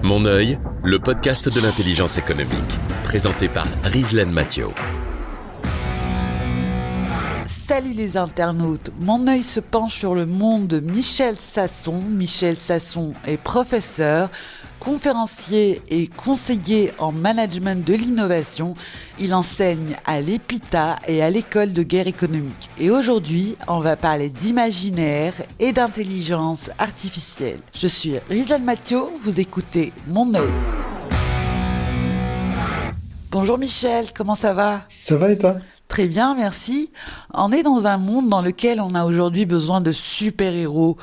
Mon œil, le podcast de l'intelligence économique, présenté par Rizlen Mathieu. Salut les internautes, mon œil se penche sur le monde de Michel Sasson. Michel Sasson est professeur, conférencier et conseiller en management de l'innovation. Il enseigne à l'EPITA et à l'école de guerre économique. Et aujourd'hui, on va parler d'imaginaire et d'intelligence artificielle. Je suis Rizlen Mathieu, vous écoutez Mon œil. Bonjour Michel, comment ça va ? Ça va et toi ? Très bien, merci. On est dans un monde dans lequel on a aujourd'hui besoin de super-héros.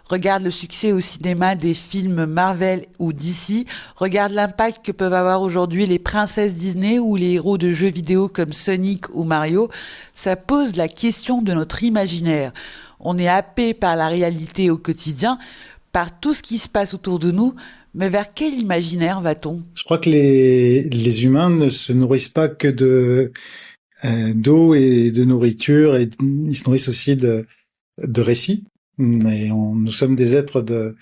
Regarde le succès au cinéma des films Marvel ou DC. Regarde l'impact que peuvent avoir aujourd'hui les princesses Disney ou les héros de jeux vidéo comme Sonic ou Mario. Ça pose la question de notre imaginaire. On est happé par la réalité au quotidien, par tout ce qui se passe autour de nous. Mais vers quel imaginaire va-t-on ? Je crois que les humains ne se nourrissent pas que d'eau et de nourriture, et ils se nourrissent aussi de récits. Et nous sommes des êtres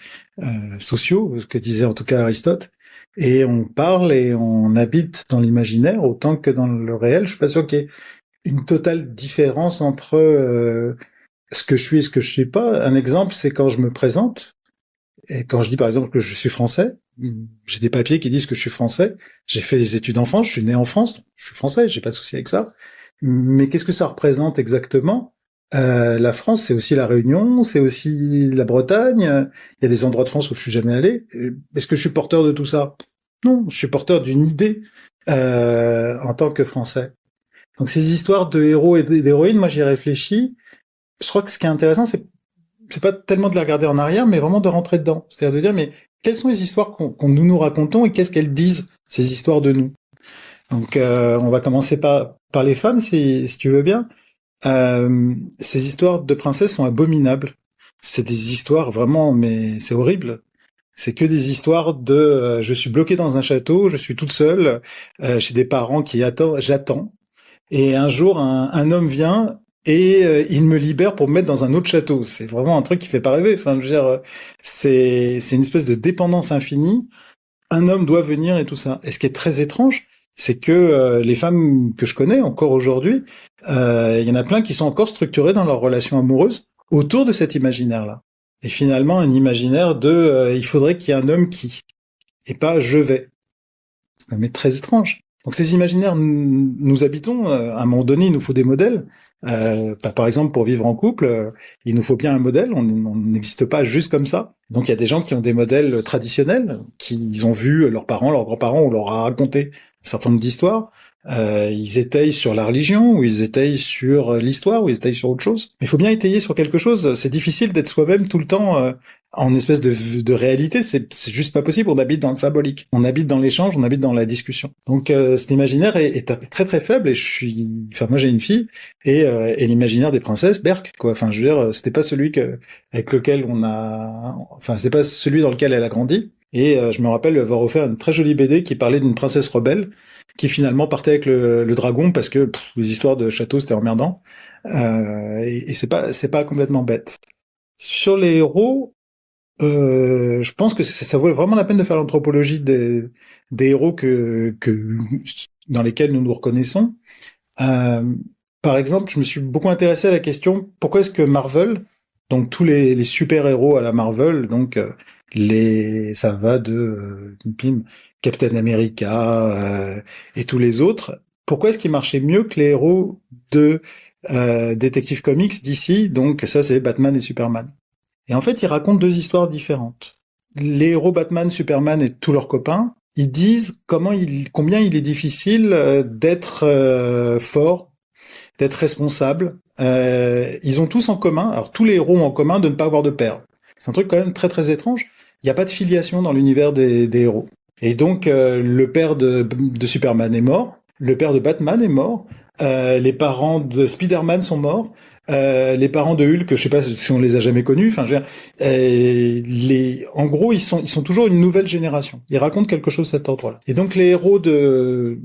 sociaux, ce que disait en tout cas Aristote, et on parle et on habite dans l'imaginaire autant que dans le réel. Je suis pas sûr qu'il y ait une totale différence entre ce que je suis et ce que je suis pas. Un exemple, c'est quand je me présente, et quand je dis par exemple que je suis français, j'ai des papiers qui disent que je suis français, j'ai fait des études en France, je suis né en France, je suis français, j'ai pas de souci avec ça. Mais qu'est-ce que ça représente exactement ? La France, c'est aussi la Réunion, c'est aussi la Bretagne. Il y a des endroits de France où je suis jamais allé. Est-ce que je suis porteur de tout ça ? Non, je suis porteur d'une idée en tant que Français. Donc ces histoires de héros et d'héroïnes, moi j'y réfléchis. Je crois que ce qui est intéressant, c'est pas tellement de les regarder en arrière, mais vraiment de rentrer dedans. C'est-à-dire de dire, mais quelles sont les histoires qu'on nous racontons et qu'est-ce qu'elles disent, ces histoires de nous ? Donc on va commencer par les femmes, si tu veux bien. Ces histoires de princesses sont abominables. C'est des histoires vraiment, mais c'est horrible. C'est que des histoires de je suis bloqué dans un château, je suis toute seule, j'ai des parents j'attends, et un jour un homme vient et il me libère pour me mettre dans un autre château. C'est vraiment un truc qui fait pas rêver. Enfin, je veux dire, c'est une espèce de dépendance infinie. Un homme doit venir et tout ça. Et ce qui est très étrange, c'est que les femmes que je connais encore aujourd'hui, il y en a plein qui sont encore structurées dans leur relation amoureuse autour de cet imaginaire-là. Et finalement, un imaginaire de il faudrait qu'il y ait un homme qui, et pas je vais. C'est quand même très étrange. Donc ces imaginaires, nous habitons, à un moment donné, il nous faut des modèles. Par exemple, pour vivre en couple, il nous faut bien un modèle, on n'existe pas juste comme ça. Donc il y a des gens qui ont des modèles traditionnels, qu'ils ont vu leurs parents, leurs grands-parents, on leur a raconté un certain nombre d'histoires. Ils étayent sur la religion, ou ils étayent sur l'histoire, ou ils étayent sur autre chose. Mais il faut bien étayer sur quelque chose. C'est difficile d'être soi-même tout le temps en espèce de réalité. C'est juste pas possible. On habite dans le symbolique. On habite dans l'échange, on habite dans la discussion. Donc cet imaginaire est très très faible. Et moi j'ai une fille et l'imaginaire des princesses, Berk, quoi. Enfin, je veux dire, c'était pas celui c'était pas celui dans lequel elle a grandi. Et je me rappelle avoir offert une très jolie BD qui parlait d'une princesse rebelle qui finalement partait avec le dragon parce que les histoires de château c'était emmerdant. Et c'est pas complètement bête. Sur les héros, je pense que ça vaut vraiment la peine de faire l'anthropologie des héros que dans lesquels nous nous reconnaissons. Par exemple, je me suis beaucoup intéressé à la question pourquoi est-ce que Marvel, donc tous les super-héros à la Marvel, donc ça va de Captain America et tous les autres, pourquoi est-ce qu'ils marchaient mieux que les héros de Detective Comics d'ici, donc ça c'est Batman et Superman. Et en fait, ils racontent deux histoires différentes. Les héros Batman, Superman et tous leurs copains, ils disent combien il est difficile d'être fort, d'être responsable. Ils ont tous en commun, alors tous les héros ont en commun de ne pas avoir de père. C'est un truc quand même très très étrange. Il n'y a pas de filiation dans l'univers des héros. Et donc le père de Superman est mort, le père de Batman est mort, les parents de Spider-Man sont morts, les parents de Hulk, je sais pas si on les a jamais connus. Enfin, en gros, ils sont toujours une nouvelle génération. Ils racontent quelque chose de cet ordre-là. Et donc les héros de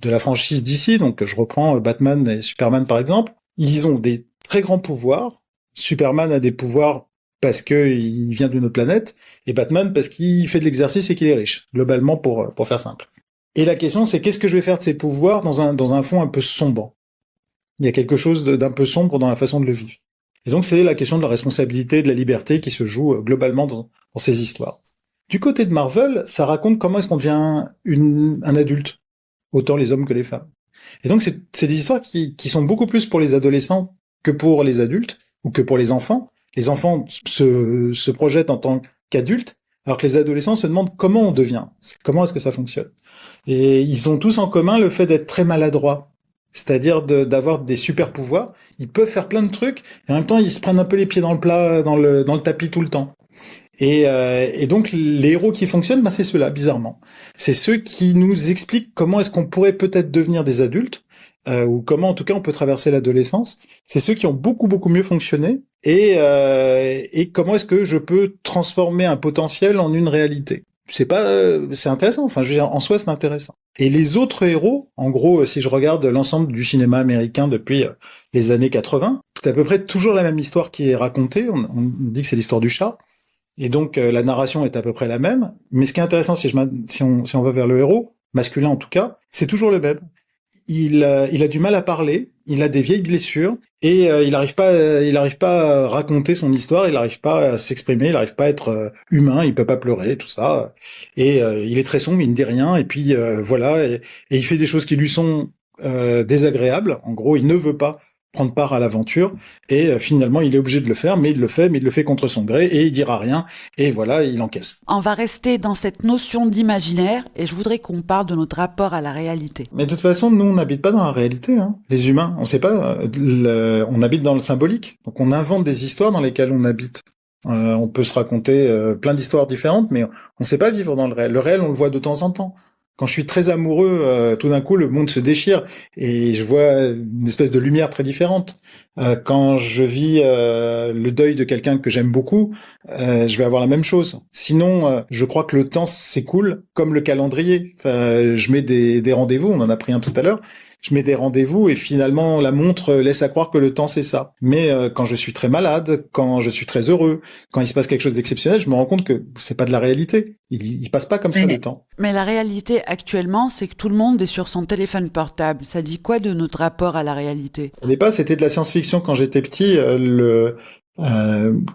la franchise DC, donc je reprends Batman et Superman par exemple, ils ont des très grands pouvoirs. Superman a des pouvoirs parce que il vient d'une autre planète, et Batman parce qu'il fait de l'exercice et qu'il est riche, globalement pour faire simple. Et la question, c'est qu'est-ce que je vais faire de ces pouvoirs dans un fond un peu sombre. Il y a quelque chose d'un peu sombre dans la façon de le vivre. Et donc, c'est la question de la responsabilité, de la liberté qui se joue globalement dans ces histoires. Du côté de Marvel, ça raconte comment est-ce qu'on devient un adulte, autant les hommes que les femmes. Et donc, c'est des histoires qui sont beaucoup plus pour les adolescents que pour les adultes, ou que pour les enfants. Les enfants se projettent en tant qu'adultes, alors que les adolescents se demandent comment on devient, comment est-ce que ça fonctionne. Et ils ont tous en commun le fait d'être très maladroits, c'est-à-dire d'avoir des super pouvoirs. Ils peuvent faire plein de trucs, et en même temps, ils se prennent un peu les pieds dans le plat, dans le tapis tout le temps. Et donc, les héros qui fonctionnent, c'est ceux-là, bizarrement. C'est ceux qui nous expliquent comment est-ce qu'on pourrait peut-être devenir des adultes, ou comment, en tout cas, on peut traverser l'adolescence. C'est ceux qui ont beaucoup, beaucoup mieux fonctionné, et comment est-ce que je peux transformer un potentiel en une réalité. C'est intéressant. Enfin, je veux dire, en soi, c'est intéressant. Et les autres héros, en gros, si je regarde l'ensemble du cinéma américain depuis les années 80, c'est à peu près toujours la même histoire qui est racontée. On dit que c'est l'histoire du chat. Et donc, la narration est à peu près la même. Mais ce qui est intéressant, si on va vers le héros, masculin en tout cas, c'est toujours le même. Il a du mal à parler, il a des vieilles blessures, et il arrive pas à raconter son histoire, il arrive pas à s'exprimer, il arrive pas à être humain, il peut pas pleurer, tout ça. Et il est très sombre, il ne dit rien, et puis voilà, et il fait des choses qui lui sont désagréables. En gros, il ne veut pas prendre part à l'aventure, et finalement il est obligé de le faire, mais il le fait contre son gré, et il dira rien, et voilà, il encaisse. On va rester dans cette notion d'imaginaire, et je voudrais qu'on parle de notre rapport à la réalité. Mais de toute façon, nous on n'habite pas dans la réalité, les humains, on sait pas, on habite dans le symbolique, donc on invente des histoires dans lesquelles on habite. On peut se raconter plein d'histoires différentes, mais on sait pas vivre dans le réel. Le réel, on le voit de temps en temps. Quand je suis très amoureux, tout d'un coup, le monde se déchire et je vois une espèce de lumière très différente. Quand je vis le deuil de quelqu'un que j'aime beaucoup, je vais avoir la même chose. Sinon, je crois que le temps s'écoule comme le calendrier. Enfin, je mets des rendez-vous, on en a pris un tout à l'heure. Je mets des rendez-vous et finalement la montre laisse à croire que le temps c'est ça. Mais quand je suis très malade, quand je suis très heureux, quand il se passe quelque chose d'exceptionnel, je me rends compte que c'est pas de la réalité. Il passe pas comme ça le temps. Mais la réalité actuellement, c'est que tout le monde est sur son téléphone portable. Ça dit quoi de notre rapport à la réalité ? Au départ, c'était de la science-fiction quand j'étais petit.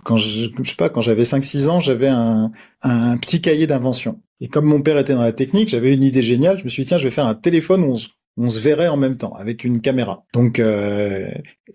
Quand j'avais 5-6 ans, j'avais un petit cahier d'invention. Et comme mon père était dans la technique, j'avais une idée géniale. Je me suis dit, tiens, je vais faire un téléphone où on se verrait en même temps avec une caméra. Donc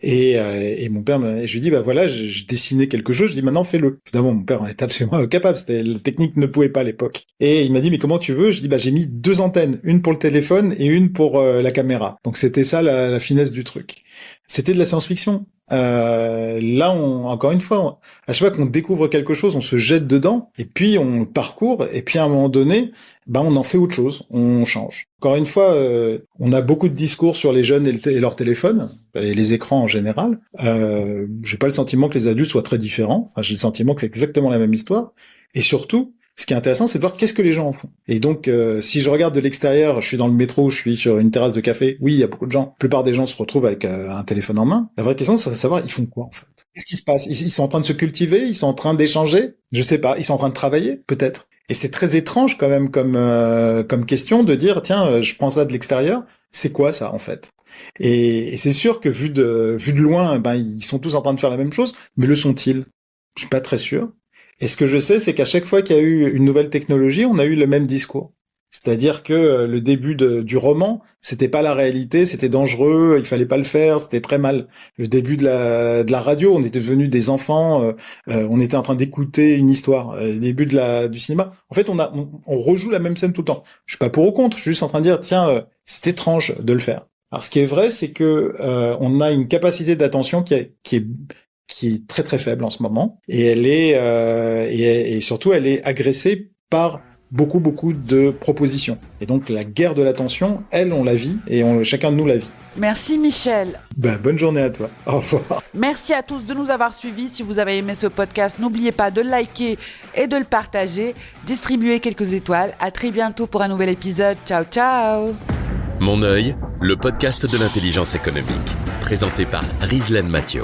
et mon père je lui dis voilà, je dessinais quelque chose, je dis maintenant fais-le. Évidemment mon père en était absolument incapable, la technique ne pouvait pas à l'époque. Et il m'a dit mais comment tu veux ? Je dis j'ai mis 2 antennes, une pour le téléphone et une pour la caméra. Donc c'était ça la finesse du truc. C'était de la science-fiction. Là, encore une fois, à chaque fois qu'on découvre quelque chose, on se jette dedans, et puis on parcourt, et puis à un moment donné, on en fait autre chose, on change. Encore une fois, on a beaucoup de discours sur les jeunes et leur téléphone, et les écrans en général. J'ai pas le sentiment que les adultes soient très différents. Enfin, j'ai le sentiment que c'est exactement la même histoire. Et surtout, ce qui est intéressant, c'est de voir qu'est-ce que les gens en font. Et donc, si je regarde de l'extérieur, je suis dans le métro, je suis sur une terrasse de café, oui, il y a beaucoup de gens. La plupart des gens se retrouvent avec un téléphone en main. La vraie question, c'est de savoir, ils font quoi, en fait ? Qu'est-ce qui se passe ? Ils sont en train de se cultiver ? Ils sont en train d'échanger ? Je sais pas. Ils sont en train de travailler ? Peut-être. Et c'est très étrange, quand même, comme question de dire, tiens, je prends ça de l'extérieur. C'est quoi, ça, en fait ? Et c'est sûr que vu de loin, ils sont tous en train de faire la même chose, mais le sont-ils ? Je suis pas très sûr. Et ce que je sais, c'est qu'à chaque fois qu'il y a eu une nouvelle technologie, on a eu le même discours. C'est-à-dire que le début du roman, c'était pas la réalité, c'était dangereux, il fallait pas le faire, c'était très mal. Le début de la radio, on était devenus des enfants, on était en train d'écouter une histoire. Le début du cinéma, en fait, on rejoue la même scène tout le temps. Je suis pas pour ou contre, je suis juste en train de dire, tiens, c'est étrange de le faire. Alors, ce qui est vrai, c'est que on a une capacité d'attention qui est très très faible en ce moment, et elle est et surtout elle est agressée par beaucoup de propositions. Et donc la guerre de l'attention, elle, on la vit, et chacun de nous la vit. Merci Michel. Bonne journée à toi. Au revoir. Merci à tous de nous avoir suivis. Si vous avez aimé ce podcast, n'oubliez pas de le liker et de le partager. Distribuez quelques étoiles. À très bientôt pour un nouvel épisode. Ciao, ciao. Mon œil, le podcast de l'intelligence économique, présenté par Rizlen Mathieu.